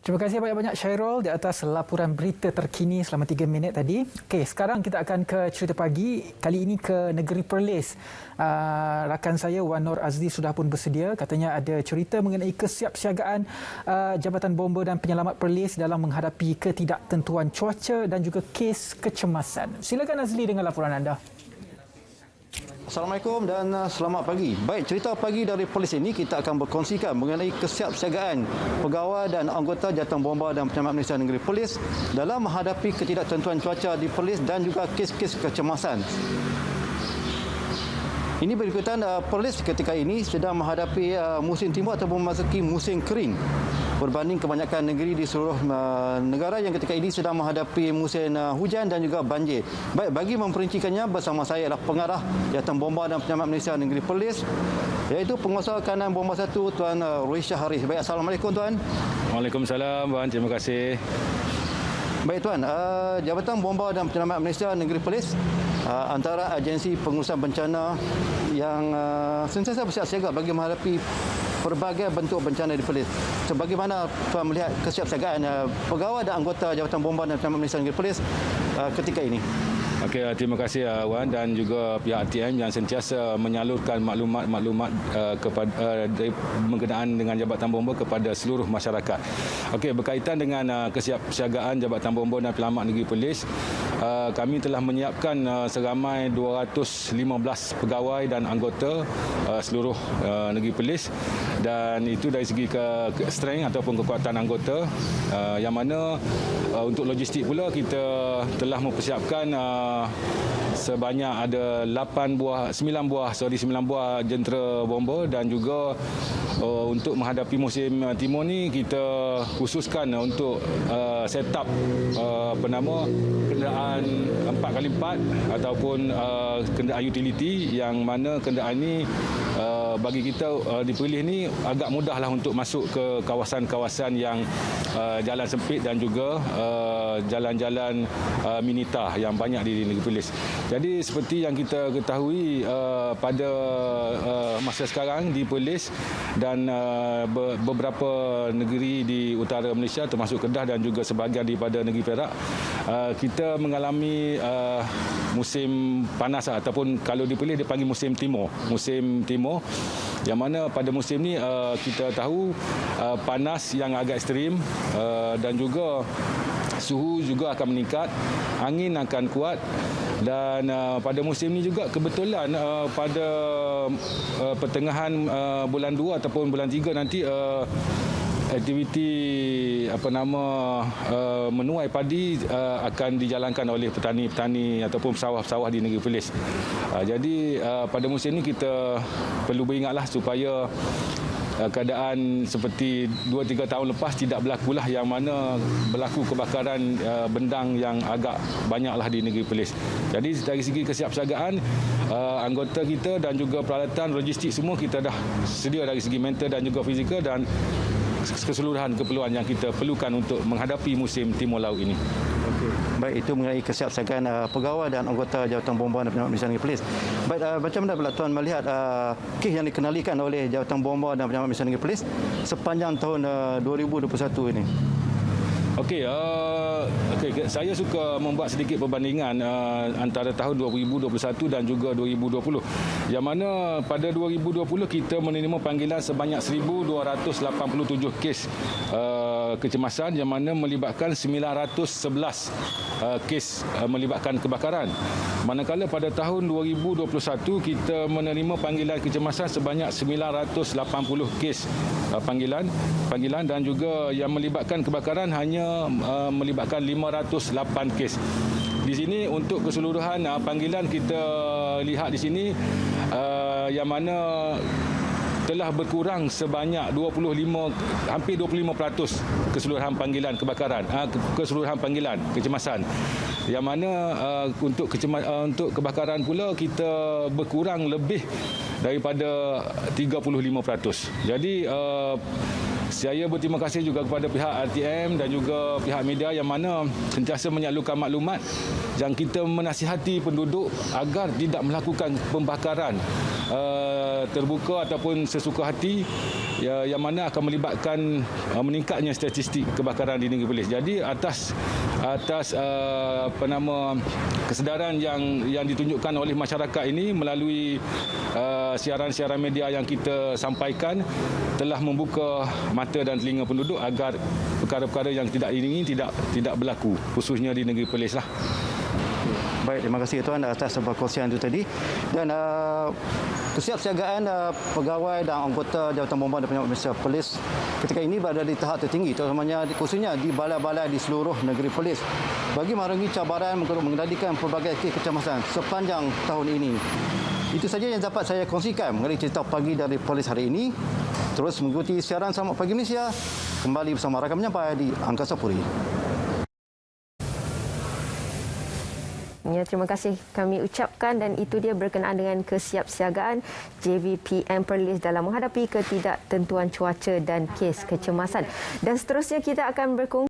Terima kasih banyak-banyak Syairul di atas laporan berita terkini selama 3 minit tadi. Okey, sekarang kita akan ke cerita pagi. Kali ini ke negeri Perlis. Rakan saya Wan Nur Azli sudah pun bersedia. Katanya ada cerita mengenai kesiapsiagaan Jabatan Bomba dan Penyelamat Perlis dalam menghadapi ketidaktentuan cuaca dan juga kes kecemasan. Silakan Azli dengan laporan anda. Assalamualaikum dan selamat pagi. Baik, cerita pagi dari polis ini kita akan berkongsikan mengenai kesiapsiagaan pegawai dan anggota Jabatan Bomba dan Penyelamat Malaysia Negeri Perlis dalam menghadapi ketidaktentuan cuaca di Perlis dan juga kes-kes kecemasan. Ini berikutan Perlis ketika ini sedang menghadapi musim timur ataupun memasuki musim kering berbanding kebanyakan negeri di seluruh negara yang ketika ini sedang menghadapi musim hujan dan juga banjir. Baik, bagi memperincikannya bersama saya adalah pengarah Jabatan Bomba dan Penyelamat Malaysia Negeri Perlis, iaitu penguasa kanan Bomba 1 Tuan Ruisha Haris. Baik, Assalamualaikum Tuan. Waalaikumsalam Wan, terima kasih. Baik Tuan, Jabatan Bomba dan Penyelamat Malaysia Negeri Perlis antara agensi pengurusan bencana yang sentiasa bersiap siaga bagi menghadapi pelbagai bentuk bencana di Perlis. Sebagaimana Tuan melihat kesiapsiagaan pegawai dan anggota Jabatan Bomba dan Penyelamat Malaysia Negeri Perlis ketika ini? Okey, terima kasih Wan dan juga pihak RTM yang sentiasa menyalurkan maklumat-maklumat kepada berkenaan dengan Jabatan Bomba kepada seluruh masyarakat. Okey, berkaitan dengan kesiapsiagaan Jabatan Bomba dan Penyelamat Negeri Perlis, kami telah menyiapkan seramai 215 pegawai dan anggota seluruh negeri Perlis, dan itu dari segi strength ataupun kekuatan anggota, yang mana untuk logistik pula kita telah mempersiapkan sebanyak ada 9 buah jentera bomba, dan juga untuk menghadapi musim timur ni kita khususkan untuk set up kenderaan 4x4 ataupun kenderaan utility, yang mana kenderaan ni bagi kita di Perlis ni agak mudahlah untuk masuk ke kawasan-kawasan yang jalan sempit dan juga jalan-jalan minita yang banyak di negeri Perlis. Jadi seperti yang kita ketahui pada masa sekarang di Perlis dan beberapa negeri di utara Malaysia termasuk Kedah dan juga sebahagian daripada negeri Perak, kita mengalami musim panas ataupun kalau di Perlis dipanggil musim timur. Musim timur yang mana pada musim ni kita tahu panas yang agak ekstrim dan juga suhu juga akan meningkat, angin akan kuat, dan pada musim ni juga kebetulan pada pertengahan bulan 2 ataupun bulan 3 nanti aktiviti menuai padi akan dijalankan oleh petani-petani ataupun pesawah-pesawah di negeri Perlis. Jadi pada musim ini kita perlu beringatlah supaya keadaan seperti 2-3 tahun lepas tidak berlakulah, yang mana berlaku kebakaran bendang yang agak banyaklah di negeri Perlis. Jadi dari segi kesiapsiagaan anggota kita dan juga peralatan logistik semua kita dah sedia dari segi mental dan juga fizikal, dan keseluruhan keperluan yang kita perlukan untuk menghadapi musim timur laut ini. Okey. Baik, itu mengenai kesiapsiagaan pegawai dan anggota Jabatan Bomba dan Penyelamat Malaysia Negeri Perlis. Baik, macam mana pula Tuan melihat kes yang dikenalikan oleh Jabatan Bomba dan Penyelamat Malaysia Negeri Perlis sepanjang tahun 2021 ini? Okey, saya suka membuat sedikit perbandingan antara tahun 2021 dan juga 2020. Yang mana pada 2020 kita menerima panggilan sebanyak 1,287 kes kecemasan, yang mana melibatkan 911 kes melibatkan kebakaran. Manakala pada tahun 2021 kita menerima panggilan kecemasan sebanyak 980 kes panggilan, dan juga yang melibatkan kebakaran hanya melibatkan 508 kes. Di sini untuk keseluruhan panggilan kita lihat di sini yang mana telah berkurang sebanyak hampir 25% keseluruhan panggilan kebakaran, keseluruhan panggilan kecemasan. Yang mana untuk kebakaran pula kita berkurang lebih daripada 35%. Jadi saya berterima kasih juga kepada pihak RTM dan juga pihak media yang mana sentiasa menyalurkan maklumat dan kita menasihati penduduk agar tidak melakukan pembakaran terbuka ataupun sesuka hati yang mana akan melibatkan meningkatnya statistik kebakaran di Negeri Perlis. Jadi atas kesedaran yang ditunjukkan oleh masyarakat ini melalui siaran-siaran media yang kita sampaikan telah membuka mata dan telinga penduduk agar perkara-perkara yang tidak diingini tidak berlaku, khususnya di Negeri Perlis lah. Baik, terima kasih Tuan atas perkongsian itu tadi. Dan kesiapsiagaan pegawai dan anggota Jabatan Bomba dan Penyelamat Malaysia Perlis ketika ini berada di tahap tertinggi, terutamanya khususnya di balai-balai di seluruh negeri Perlis bagi merenungi cabaran mengendalikan pelbagai kes kecemasan sepanjang tahun ini. Itu saja yang dapat saya kongsikan mengenai cerita pagi dari Perlis hari ini. Terus mengikuti siaran Selamat Pagi Malaysia kembali bersama rakan penyampai di Angkasa Puri. Ya, terima kasih kami ucapkan, dan itu dia berkenaan dengan kesiapsiagaan JBPM Perlis dalam menghadapi ketidaktentuan cuaca dan kes kecemasan. Dan seterusnya kita akan berkongsi